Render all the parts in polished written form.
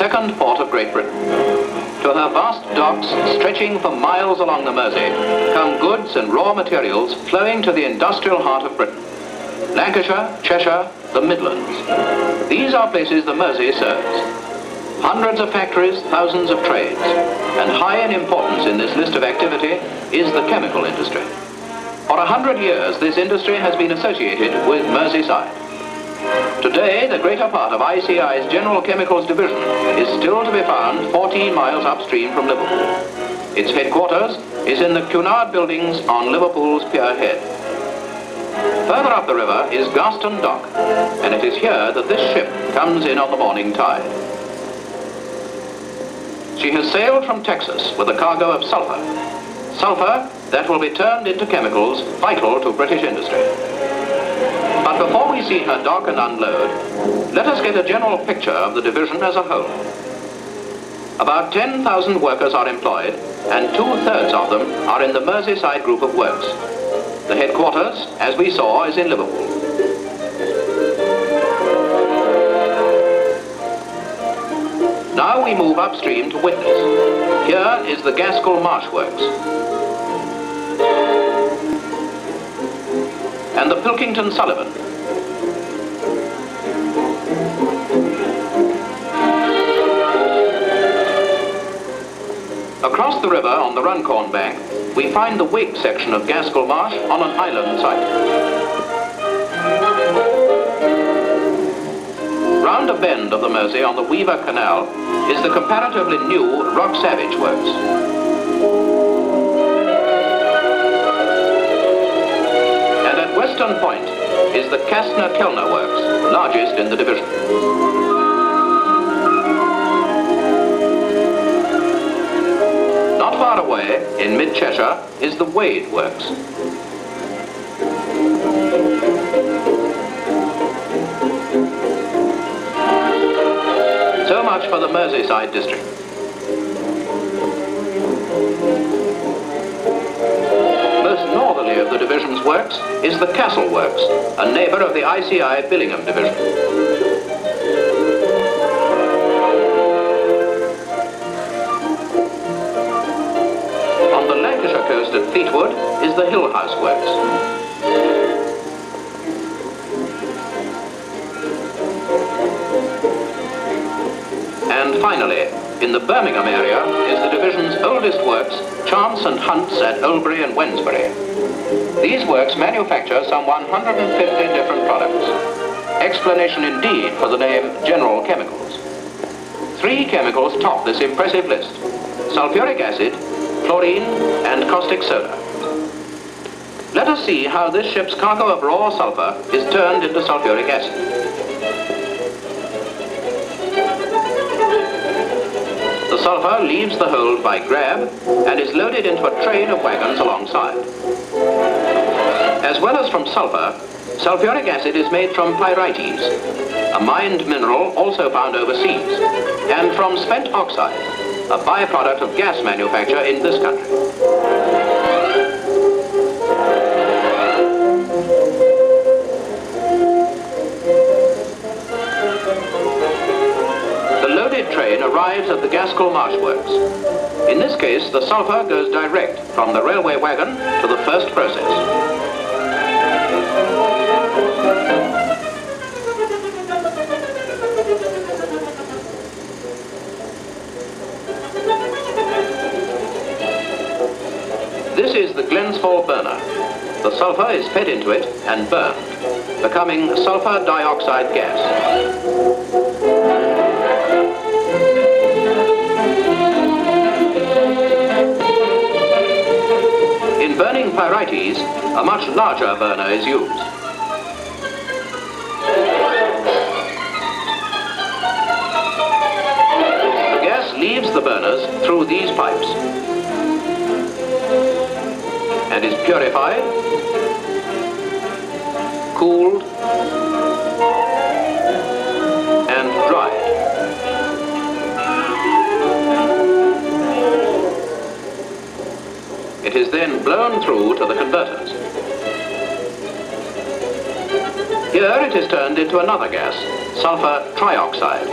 second port of Great Britain. To her vast docks, stretching for miles along the Mersey, come goods and raw materials flowing to the industrial heart of Britain. Lancashire, Cheshire, the Midlands. These are places the Mersey serves. Hundreds of factories, thousands of trades, and high in importance in this list of activity is the chemical industry. For 100 years, this industry has been associated with Merseyside. Today, the greater part of ICI's General Chemicals Division is still to be found 14 miles upstream from Liverpool. Its headquarters is in the Cunard buildings on Liverpool's Pier Head. Further up the river is Garston Dock, and it is here that this ship comes in on the morning tide. She has sailed from Texas with a cargo of sulphur. Sulphur that will be turned into chemicals vital to British industry. But before we see her dock and unload, let us get a general picture of the division as a whole. About 10,000 workers are employed, and 2/3 of them are in the Merseyside group of works. The headquarters, as we saw, is in Liverpool. Now we move upstream to witness. Here is the Gaskell Marsh Works and the Pilkington Sullivan. Across the river on the Runcorn bank, we find the Wake section of Gaskell Marsh on an island site. Round a bend of the Mersey on the Weaver Canal is the comparatively new Rock Savage Works. And at Western Point is the Kastner-Kellner Works, largest in the division. Not far away, in mid-Cheshire, is the Wade Works. So much for the Merseyside district. Most northerly of the division's works is the Castle Works, a neighbour of the ICI Billingham division. On the Lancashire coast at Fleetwood is the Hill House Works. And finally, in the Birmingham area is the division's oldest works, Chance and Hunt's at Oldbury and Wednesbury. These works manufacture some 150 different products. Explanation indeed for the name General Chemicals. 3 chemicals top this impressive list: sulphuric acid, chlorine, and caustic soda. Let us see how this ship's cargo of raw sulphur is turned into sulphuric acid. The sulphur leaves the hold by grab and is loaded into a train of wagons alongside. As well as from sulphur, sulphuric acid is made from pyrites, a mined mineral also found overseas, and from spent oxide, a byproduct of gas manufacture in this country. Train arrives at the Gaskell Marsh Works. In this case, the sulphur goes direct from the railway wagon to the first process. This is the Glensfall burner. The sulphur is fed into it and burned, becoming sulphur dioxide gas. In burning pyrites, a much larger burner is used. The gas leaves the burners through these pipes and is purified, cooled, and dried. It is then blown through to the converters. Here it is turned into another gas, sulphur trioxide.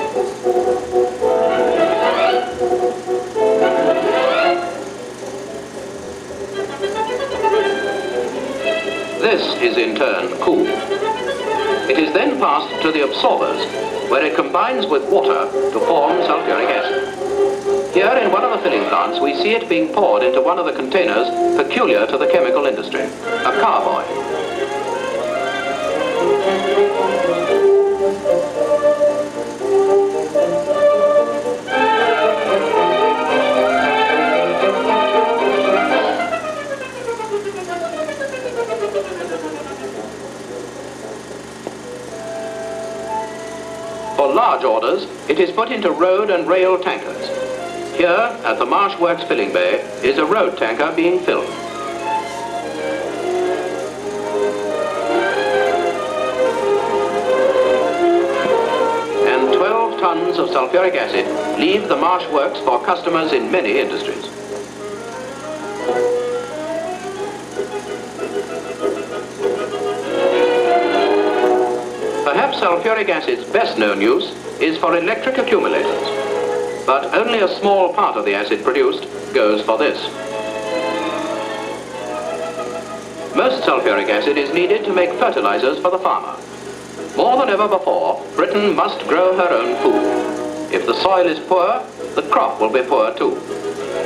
is in turn cooled. It is then passed to the absorbers, where it combines with water to form sulphuric acid. Here in one of the filling plants, we see it being poured into one of the containers peculiar to the chemical industry, a carboy. For large orders, it is put into road and rail tankers. Here, at the Marsh Works filling bay, is a road tanker being filled. And 12 tons of sulphuric acid leave the Marsh Works for customers in many industries. Perhaps sulphuric acid's best known use is for electric accumulators, but only a small part of the acid produced goes for this. Most sulphuric acid is needed to make fertilizers for the farmer. More than ever before, Britain must grow her own food. If the soil is poor, the crop will be poor too.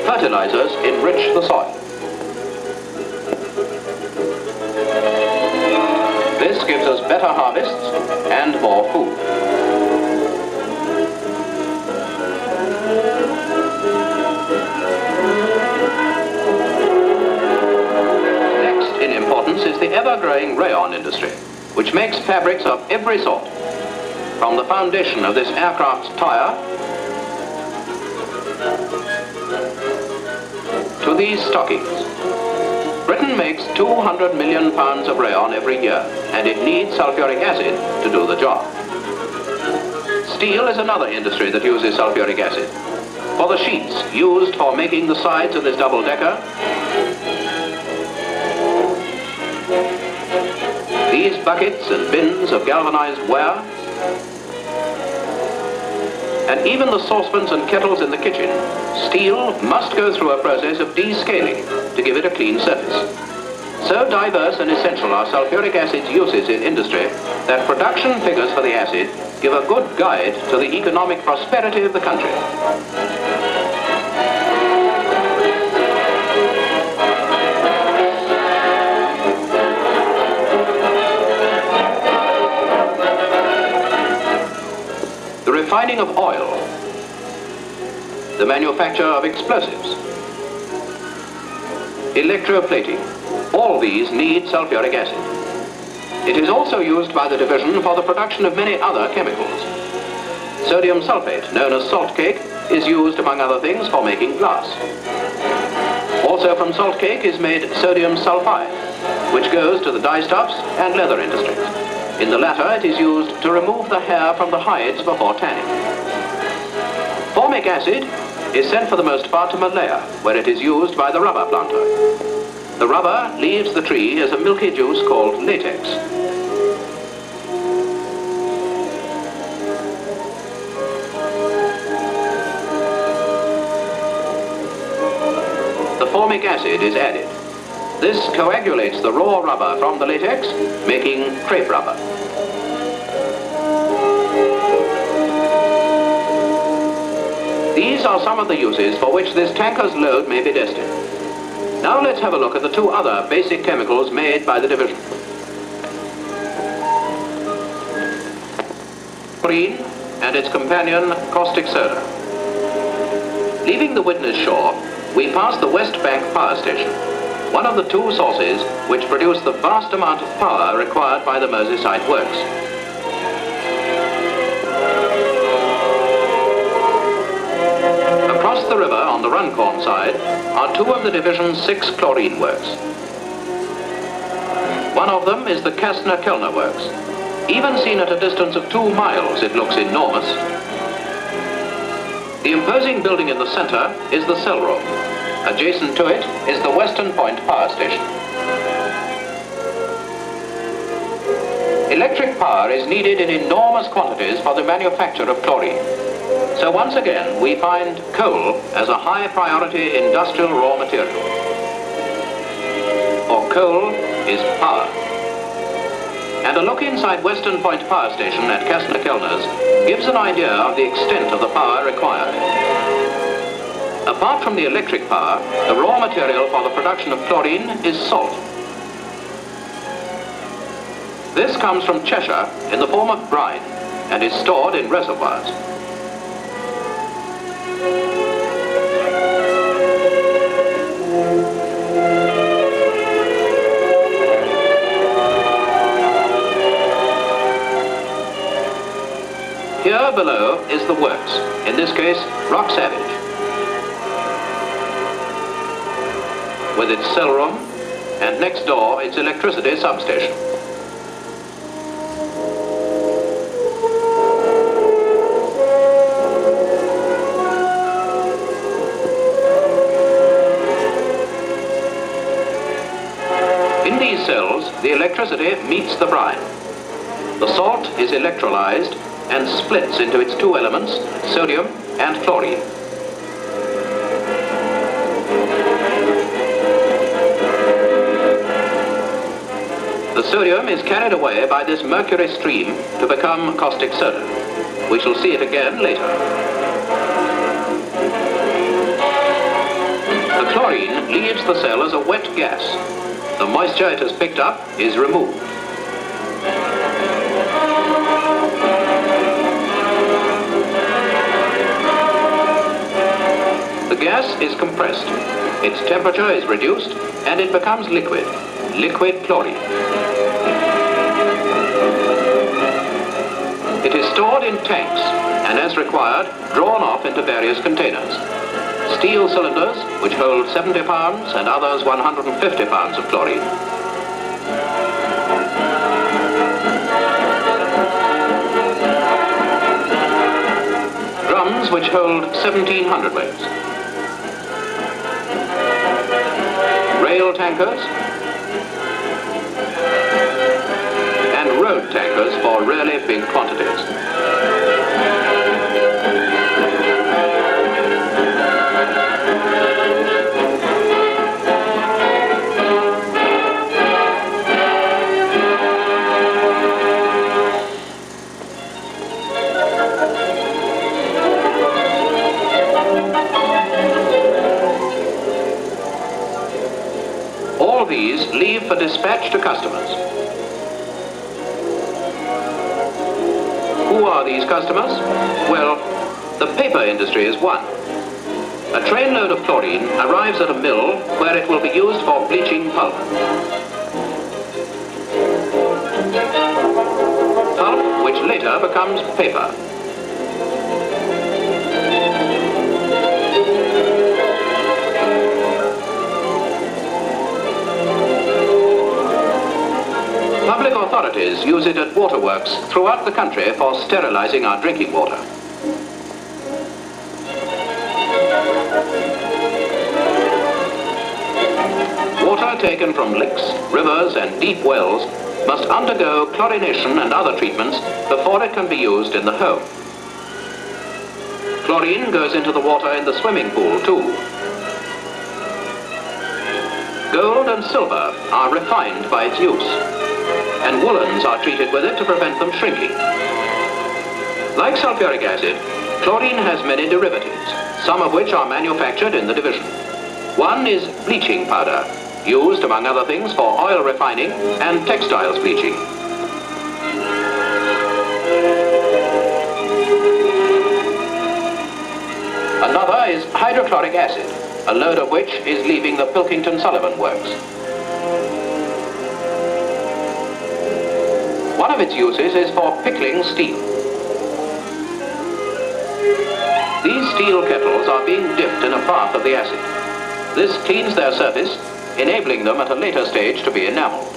Fertilizers enrich the soil. This gives us better harvests and more food. Next in importance is the ever-growing rayon industry, which makes fabrics of every sort, from the foundation of this aircraft's tire to these stockings. Britain makes 200 million pounds of rayon every year, and it needs sulphuric acid to do the job. Steel is another industry that uses sulphuric acid. For the sheets used for making the sides of this double-decker, these buckets and bins of galvanized ware, and even the saucepans and kettles in the kitchen, steel must go through a process of descaling to give it a clean surface. So diverse and essential are sulphuric acid's uses in industry that production figures for the acid give a good guide to the economic prosperity of the country. The refining of oil, the manufacture of explosives, electroplating, all these need sulphuric acid. It is also used by the division for the production of many other chemicals. Sodium sulfate, known as salt cake, is used among other things for making glass. Also from salt cake is made sodium sulfide, which goes to the dyestuffs and leather industries. In the latter, it is used to remove the hair from the hides before tanning. Formic acid is sent for the most part to Malaya, where it is used by the rubber planter. The rubber leaves the tree as a milky juice called latex. The formic acid is added. This coagulates the raw rubber from the latex, making crepe rubber. These are some of the uses for which this tanker's load may be destined. Now let's have a look at the two other basic chemicals made by the division. Chlorine and its companion, caustic soda. Leaving the Widnes shore, we pass the West Bank Power Station, one of the two sources which produce the vast amount of power required by the Merseyside works. Across the river on the Runcorn side are two of the division's 6 chlorine works. One of them is the Kastner-Kellner works. Even seen at a distance of 2 miles, it looks enormous. The imposing building in the center is the cell room. Adjacent to it is the Western Point Power Station. Electric power is needed in enormous quantities for the manufacture of chlorine. So once again, we find coal as a high priority industrial raw material. For coal is power. And a look inside Western Point Power Station at Kastner-Kellner's gives an idea of the extent of the power required. Apart from the electric power, the raw material for the production of chlorine is salt. This comes from Cheshire in the form of brine and is stored in reservoirs. Here below is the works, in this case, Rock Savage, with its cell room and next door its electricity substation. In these cells, the electricity meets the brine. The salt is electrolyzed and splits into its two elements, sodium and chlorine. The sodium is carried away by this mercury stream to become caustic soda. We shall see it again later. The chlorine leaves the cell as a wet gas. The moisture it has picked up is removed. The gas is compressed, its temperature is reduced, and it becomes liquid chlorine. It is stored in tanks and, as required, drawn off into various containers. Steel cylinders, which hold 70 pounds and others 150 pounds of chlorine. Drums which hold 1,700 hundredweights. Rail tankers and road tankers for really big quantities. All these leave for dispatch to customers. Who are these customers? Well, the paper industry is one. A trainload of chlorine arrives at a mill where it will be used for bleaching pulp. Pulp which later becomes paper. Public authorities use it at waterworks throughout the country for sterilizing our drinking water. Water taken from licks, rivers and deep wells must undergo chlorination and other treatments before it can be used in the home. Chlorine goes into the water in the swimming pool too. Gold and silver are refined by its use, and woolens are treated with it to prevent them shrinking. Like sulphuric acid, chlorine has many derivatives, some of which are manufactured in the division. One is bleaching powder, used among other things for oil refining and textiles bleaching. Another is hydrochloric acid, a load of which is leaving the Pilkington-Sullivan works. One of its uses is for pickling steel. These steel kettles are being dipped in a bath of the acid. This cleans their surface, enabling them at a later stage to be enameled.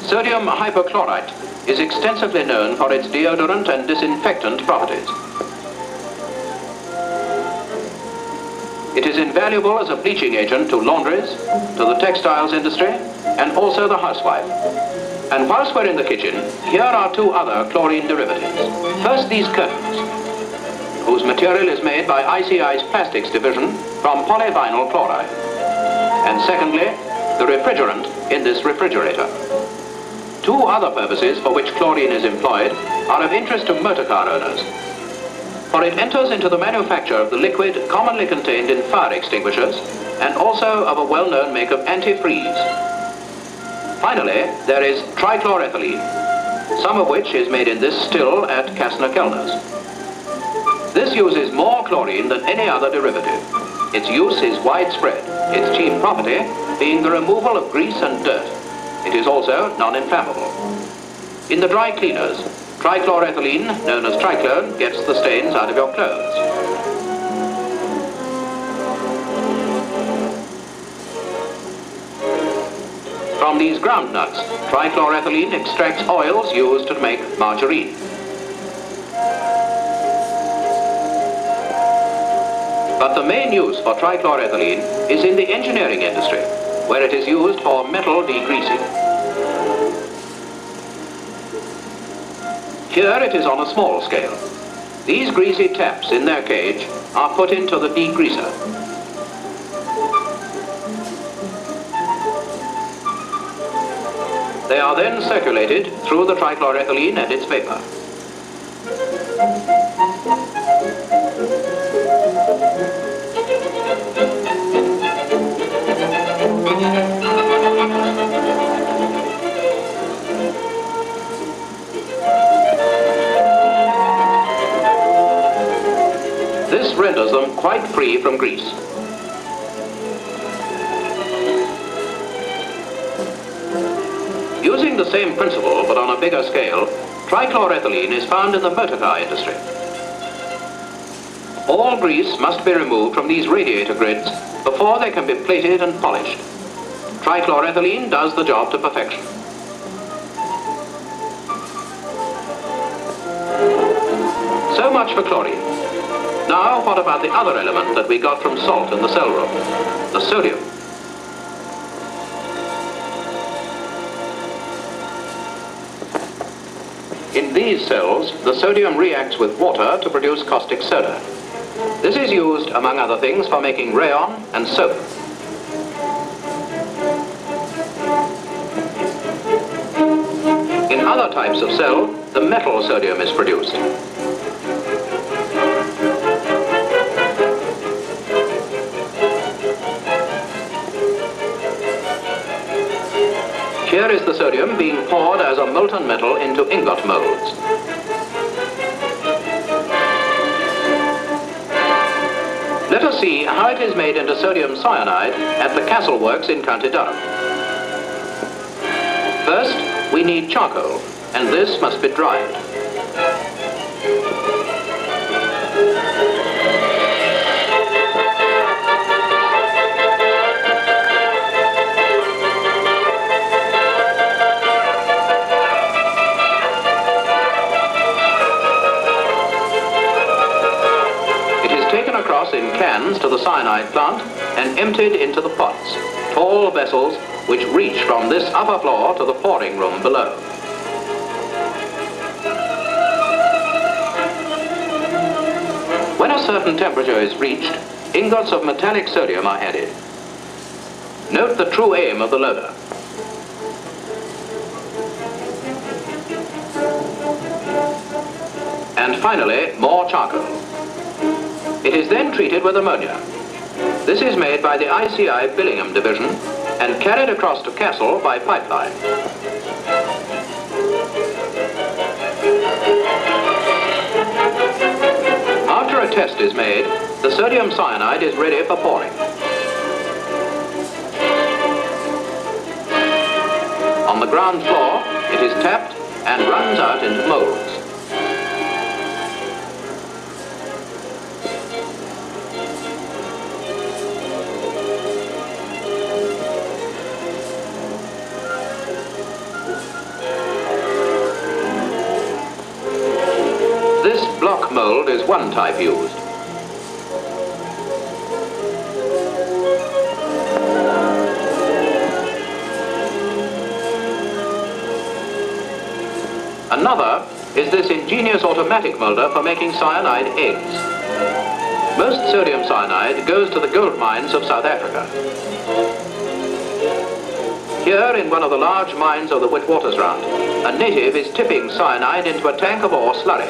Sodium hypochlorite is extensively known for its deodorant and disinfectant properties. It is invaluable as a bleaching agent to laundries, to the textiles industry, and also the housewife. And whilst we're in the kitchen, here are two other chlorine derivatives. First, these curtains. whose material is made by ICI's plastics division from polyvinyl chloride. And secondly, the refrigerant in this refrigerator. Two other purposes for which chlorine is employed are of interest to motor car owners. For it enters into the manufacture of the liquid commonly contained in fire extinguishers and also of a well-known make of antifreeze. Finally, there is trichloroethylene, some of which is made in this still at Kastner-Kellner's. This uses more chlorine than any other derivative. Its use is widespread, its chief property being the removal of grease and dirt. It is also non-inflammable. In the dry cleaners, trichloroethylene, known as triclone, gets the stains out of your clothes. From these ground nuts, trichloroethylene extracts oils used to make margarine. But the main use for trichloroethylene is in the engineering industry, where it is used for metal degreasing. Here it is on a small scale. These greasy taps in their cage are put into the degreaser. They are then circulated through the trichloroethylene and its vapor. This renders them quite free from grease. Using the same principle but on a bigger scale, trichloroethylene is found in the motor car industry. All grease must be removed from these radiator grids before they can be plated and polished. Trichloroethylene does the job to perfection. So much for chlorine. Now, what about the other element that we got from salt in the cell room? The sodium. In these cells, the sodium reacts with water to produce caustic soda. This is used, among other things, for making rayon and soap. In other types of cell, the metal sodium is produced. Here is the sodium being poured as a molten metal into ingot molds. Let us see how it is made into sodium cyanide at the Castle Works in County Durham. First, we need charcoal, and this must be dried. In cans to the cyanide plant and emptied into the pots, tall vessels which reach from this upper floor to the pouring room below. When a certain temperature is reached, ingots of metallic sodium are added. Note the true aim of the loader. And finally, more charcoal. It is then treated with ammonia. This is made by the ICI Billingham division and carried across to Castle by pipeline. After a test is made, the sodium cyanide is ready for pouring. On the ground floor, it is tapped and runs out into molds. This block mold is one type used. Another is this ingenious automatic molder for making cyanide eggs. Most sodium cyanide goes to the gold mines of South Africa. Here, in one of the large mines of the Witwatersrand, a native is tipping cyanide into a tank of ore slurry.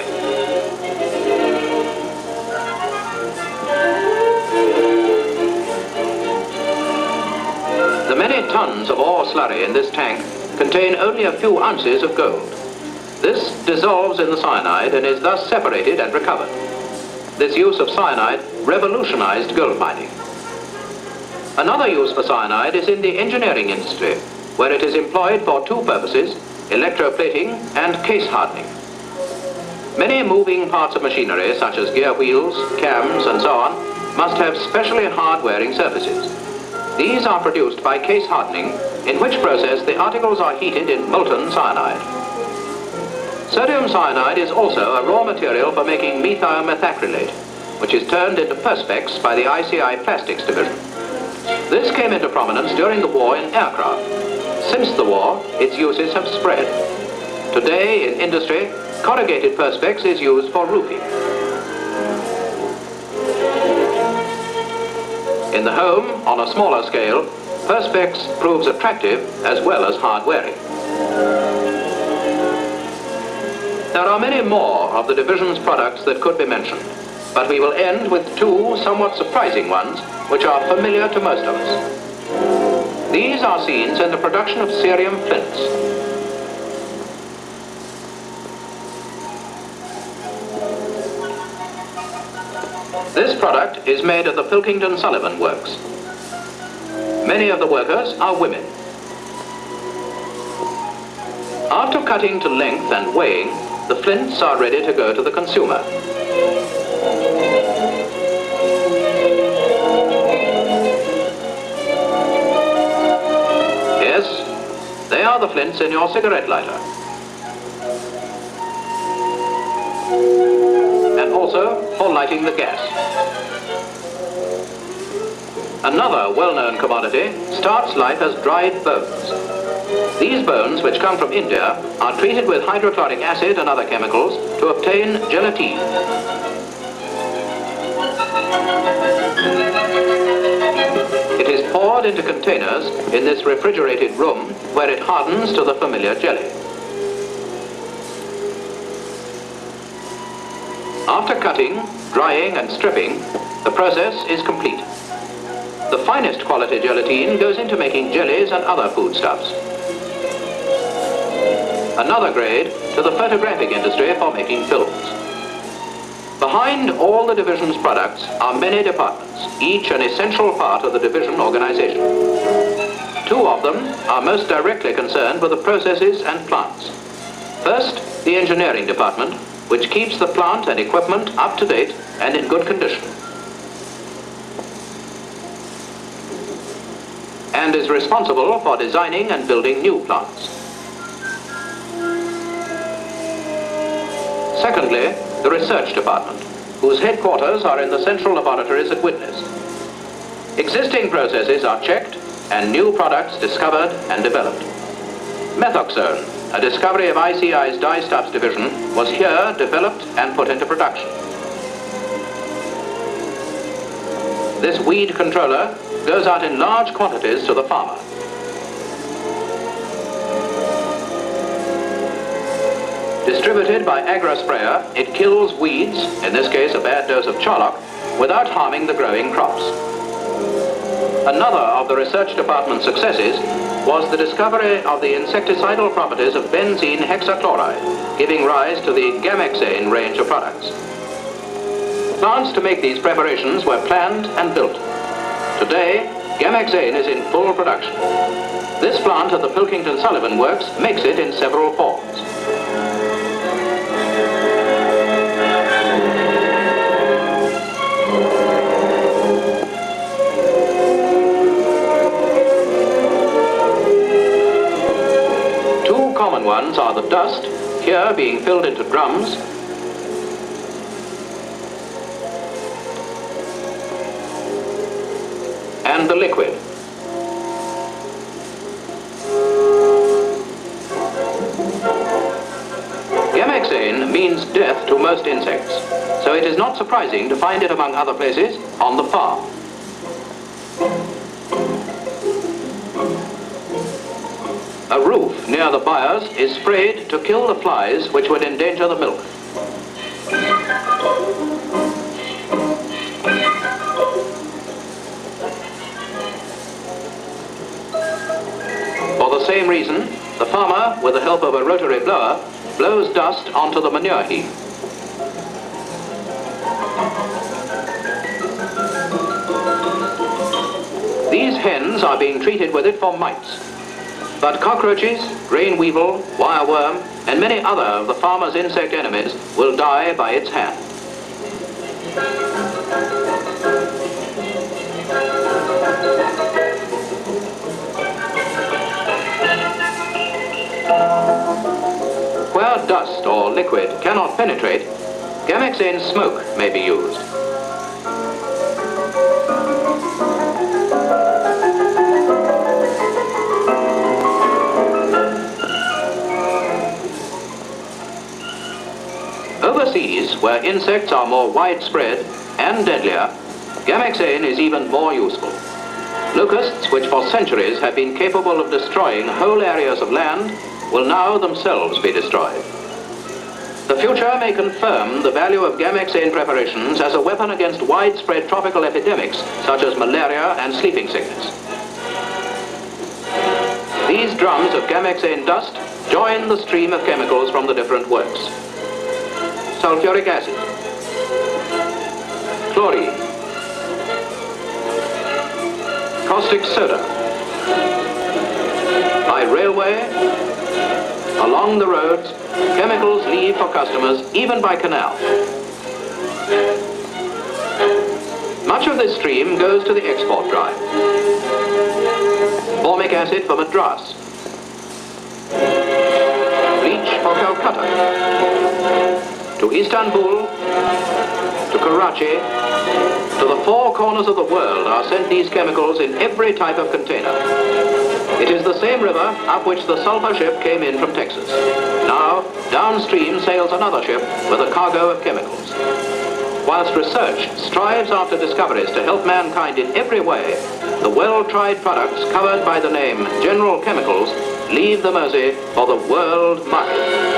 The many tons of ore slurry in this tank contain only a few ounces of gold. This dissolves in the cyanide and is thus separated and recovered. This use of cyanide revolutionized gold mining. Another use for cyanide is in the engineering industry, where it is employed for two purposes: electroplating and case hardening. Many moving parts of machinery, such as gear wheels, cams, and so on, must have specially hard-wearing surfaces. These are produced by case hardening, in which process the articles are heated in molten cyanide. Sodium cyanide is also a raw material for making methyl methacrylate, which is turned into perspex by the ICI Plastics Division. This came into prominence during the war in aircraft. Since the war, its uses have spread. Today, in industry, corrugated perspex is used for roofing. In the home, on a smaller scale, perspex proves attractive as well as hard-wearing. There are many more of the division's products that could be mentioned, but we will end with two somewhat surprising ones which are familiar to most of us. These are scenes in the production of cerium flints. This product is made at the Pilkington Sullivan Works. Many of the workers are women. After cutting to length and weighing, the flints are ready to go to the consumer. Yes, they are the flints in your cigarette lighter. And also for lighting the gas. Another well-known commodity starts life as dried bones. These bones, which come from India, are treated with hydrochloric acid and other chemicals to obtain gelatine. It is poured into containers in this refrigerated room where it hardens to the familiar jelly. After cutting, drying and stripping, the process is complete. The finest quality gelatine goes into making jellies and other foodstuffs. Another grade to the photographic industry for making films. Behind all the division's products are many departments, each an essential part of the division organization. Two of them are most directly concerned with the processes and plants. First, the engineering department, which keeps the plant and equipment up to date and in good condition, and is responsible for designing and building new plants. Secondly, the research department, whose headquarters are in the central laboratories at Widnes. Existing processes are checked and new products discovered and developed. Methoxone, a discovery of ICI's dyestuffs division, was here developed and put into production. This weed controller goes out in large quantities to the farmer. Distributed by agro-sprayer, it kills weeds, in this case a bad dose of charlock, without harming the growing crops. Another of the research department's successes was the discovery of the insecticidal properties of benzene hexachloride, giving rise to the gamexane range of products. Plants to make these preparations were planned and built. Today, gamexane is in full production. This plant at the Pilkington Sullivan Works makes it in several forms. Two common ones are the dust, here being filled into drums, and the liquid. Gamexane means death to most insects, so it is not surprising to find it among other places on the farm. A roof near the byres is sprayed to kill the flies which would endanger the milk. For the same reason, the farmer, with the help of a rotary blower, blows dust onto the manure heap. These hens are being treated with it for mites. But cockroaches, grain weevil, wireworm, and many other of the farmer's insect enemies will die by its hand. Where dust or liquid cannot penetrate, Gamexane smoke may be used. Overseas, where insects are more widespread and deadlier, Gamexane is even more useful. Locusts, which for centuries have been capable of destroying whole areas of land, will now themselves be destroyed. The future may confirm the value of Gamexane preparations as a weapon against widespread tropical epidemics such as malaria and sleeping sickness. These drums of Gamexane dust join the stream of chemicals from the different works. Sulphuric acid, chlorine, caustic soda. By railway, along the roads, chemicals leave for customers, even by canal. Much of this stream goes to the export drive. Formic acid for Madras, bleach for Calcutta, to Istanbul, to Karachi, to the four corners of the world are sent these chemicals in every type of container. It is the same river up which the sulfur ship came in from Texas. Now, downstream sails another ship with a cargo of chemicals. Whilst research strives after discoveries to help mankind in every way, the well-tried products covered by the name General Chemicals leave the Mersey for the world market.